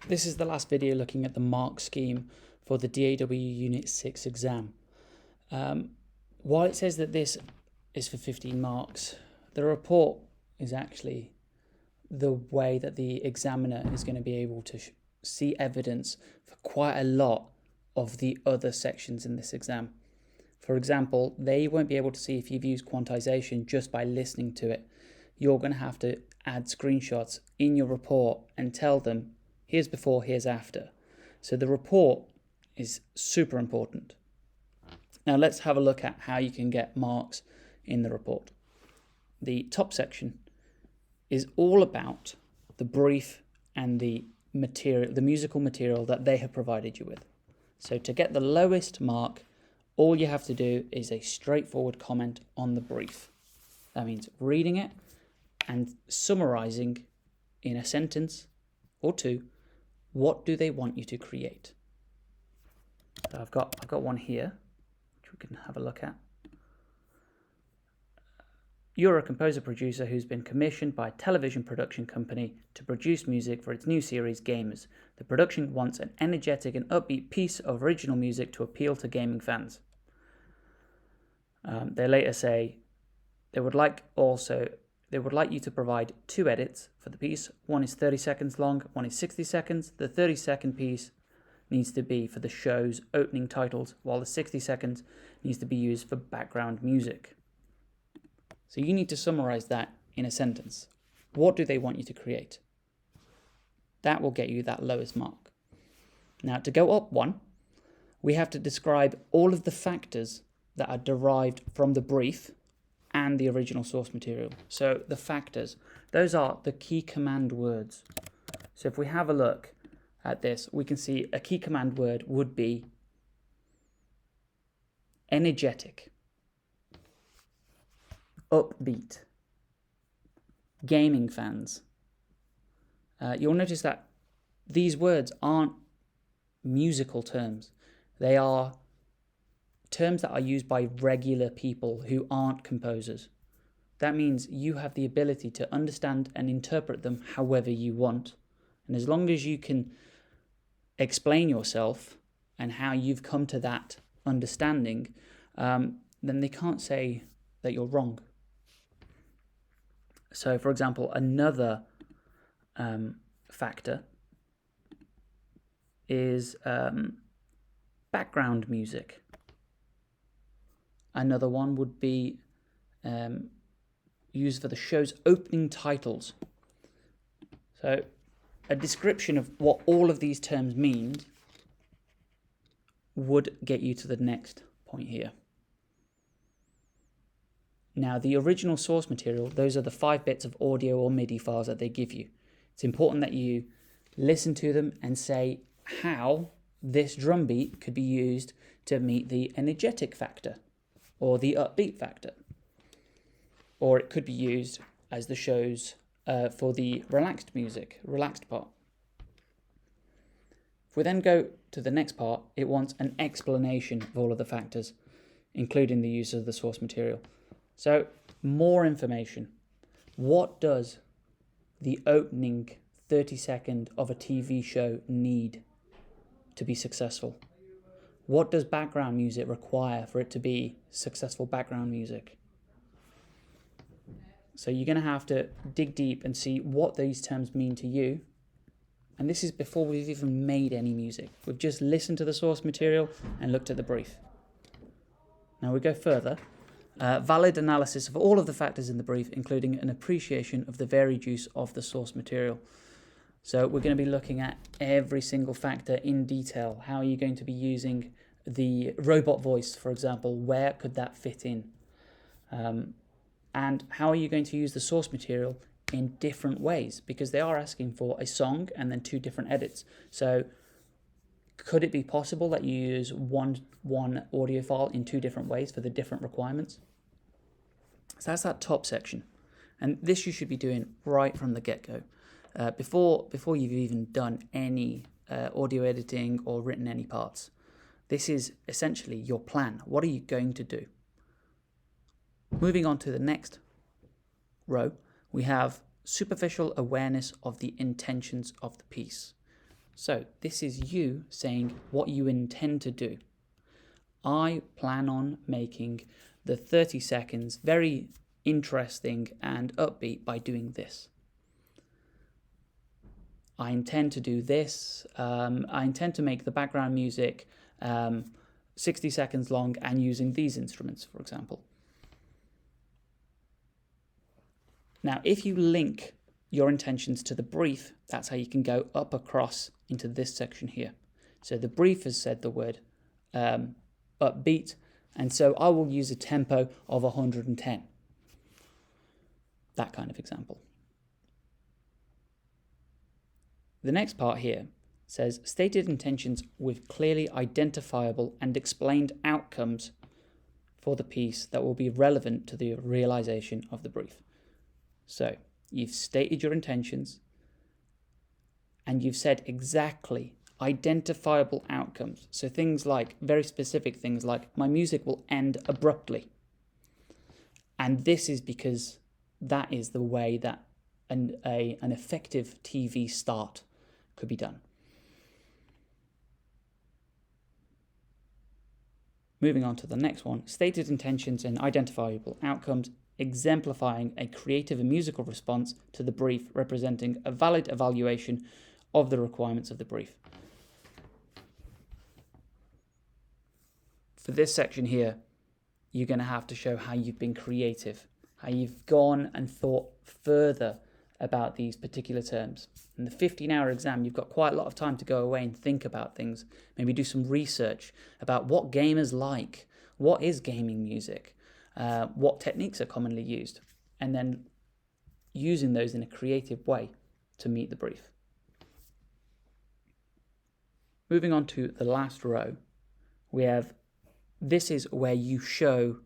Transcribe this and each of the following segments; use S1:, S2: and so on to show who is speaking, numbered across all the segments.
S1: This is the last video looking at the mark scheme for the DAW Unit 6 exam. While it says that this is for 15 marks, the report is actually the way that the examiner is going to be able to see evidence for quite a lot of the other sections in this exam. For example, they won't be able to see if you've used quantization just by listening to it. You're going to have to add screenshots in your report and tell them, here's before, here's after. So the report is super important. Now let's have a look at how you can get marks in the report. The top section is all about the brief and the material, the musical material that they have provided you with. So to get the lowest mark, all you have to do is a straightforward comment on the brief. That means reading it and summarizing in a sentence or two, what do they want you to create? So I've got one here, which we can have a look at. You're a composer-producer who's been commissioned by a television production company to produce music for its new series, Gamers. The production wants an energetic and upbeat piece of original music to appeal to gaming fans. They later say they would like you to provide 2 edits for the piece. One is 30 seconds long, one is 60 seconds. The 30-second piece needs to be for the show's opening titles, while the 60 seconds needs to be used for background music. So you need to summarize that in a sentence. What do they want you to create? That will get you that lowest mark. Now, to go up one, we have to describe all of the factors that are derived from the brief and the original source material. So the factors, those are the key command words. So if we have a look at this, we can see a key command word would be energetic, upbeat, gaming fans. You'll notice that these words aren't musical terms. They are terms that are used by regular people who aren't composers. That means you have the ability to understand and interpret them however you want. And as long as you can explain yourself and how you've come to that understanding, then they can't say that you're wrong. So, for example, another factor is background music. Another one would be used for the show's opening titles. So a description of what all of these terms mean would get you to the next point here. Now, the original source material, those are the 5 bits of audio or MIDI files that they give you. It's important that you listen to them and say how this drum beat could be used to meet the energetic factor or the upbeat factor. Or it could be used as the show's for the relaxed music, relaxed part. If we then go to the next part, it wants an explanation of all of the factors, including the use of the source material. So, more information. What does the opening 30-second of a TV show need to be successful? What does background music require for it to be successful background music? So you're going to have to dig deep and see what these terms mean to you. And this is before we've even made any music. We've just listened to the source material and looked at the brief. Now we go further. Valid analysis of all of the factors in the brief, including an appreciation of the varied use of the source material. So we're going to be looking at every single factor in detail. How are you going to be using the robot voice, for example? Where could that fit in? And how are you going to use the source material in different ways? Because they are asking for a song and then 2 different edits. So could it be possible that you use one audio file in 2 different ways for the different requirements? So that's that top section. And this you should be doing right from the get-go. Before you've even done any audio editing or written any parts. This is essentially your plan. What are you going to do? Moving on to the next row, we have superficial awareness of the intentions of the piece. So this is you saying what you intend to do. I plan on making the 30 seconds very interesting and upbeat by doing this. I intend to do this. I intend to make the background music 60 seconds long and using these instruments, for example. Now, if you link your intentions to the brief, that's how you can go up across into this section here. So the brief has said the word upbeat, and so I will use a tempo of 110. That kind of example. The next part here says stated intentions with clearly identifiable and explained outcomes for the piece that will be relevant to the realization of the brief. So you've stated your intentions and you've said exactly identifiable outcomes. So things like, very specific things like, my music will end abruptly. And this is because that is the way that an effective TV start could be done. Moving on to the next one, stated intentions and identifiable outcomes, exemplifying a creative and musical response to the brief, representing a valid evaluation of the requirements of the brief. For this section here, you're going to have to show how you've been creative, how you've gone and thought further about these particular terms. In the 15-hour exam, you've got quite a lot of time to go away and think about things, maybe do some research about what gamers like, what is gaming music, what techniques are commonly used, and then using those in a creative way to meet the brief. Moving on to the last row, we have, this is where you show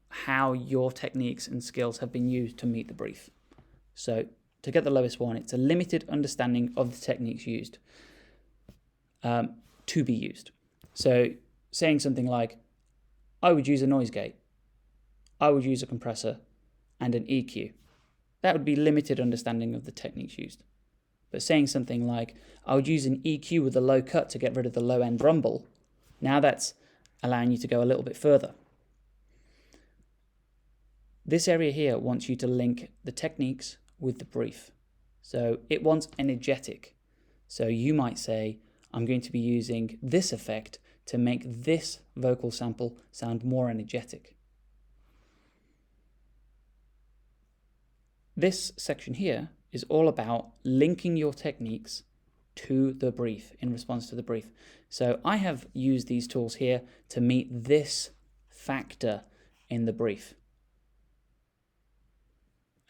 S1: how your techniques and skills have been used to meet the brief. So to get the lowest one, it's a limited understanding of the techniques used to be used. So saying something like, I would use a noise gate, I would use a compressor and an EQ. That would be limited understanding of the techniques used. But saying something like, I would use an EQ with a low cut to get rid of the low end rumble, now that's allowing you to go a little bit further. This area here wants you to link the techniques with the brief. So it wants energetic. So you might say, I'm going to be using this effect to make this vocal sample sound more energetic. This section here is all about linking your techniques to the brief, in response to the brief. So I have used these tools here to meet this factor in the brief.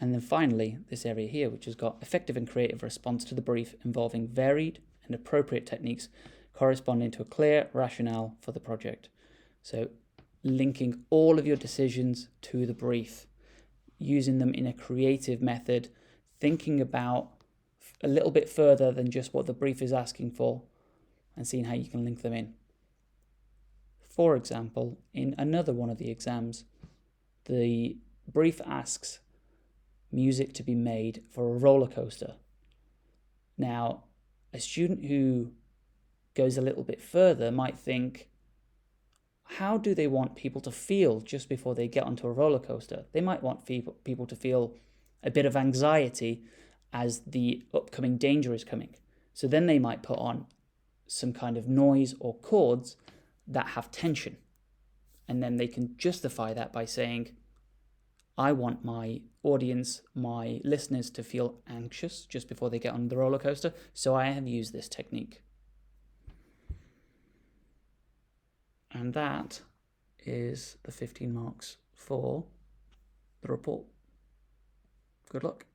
S1: And then finally, this area here, which has got effective and creative response to the brief involving varied and appropriate techniques corresponding to a clear rationale for the project. So linking all of your decisions to the brief, using them in a creative method, thinking about a little bit further than just what the brief is asking for, and seeing how you can link them in. For example, in another one of the exams, the brief asks music to be made for a roller coaster. Now, a student who goes a little bit further might think, how do they want people to feel just before they get onto a roller coaster? They might want people to feel a bit of anxiety as the upcoming danger is coming. So then they might put on some kind of noise or chords that have tension. And then they can justify that by saying, I want my audience, my listeners to feel anxious just before they get on the roller coaster, so I have used this technique. And that is the 15 marks for the report. Good luck.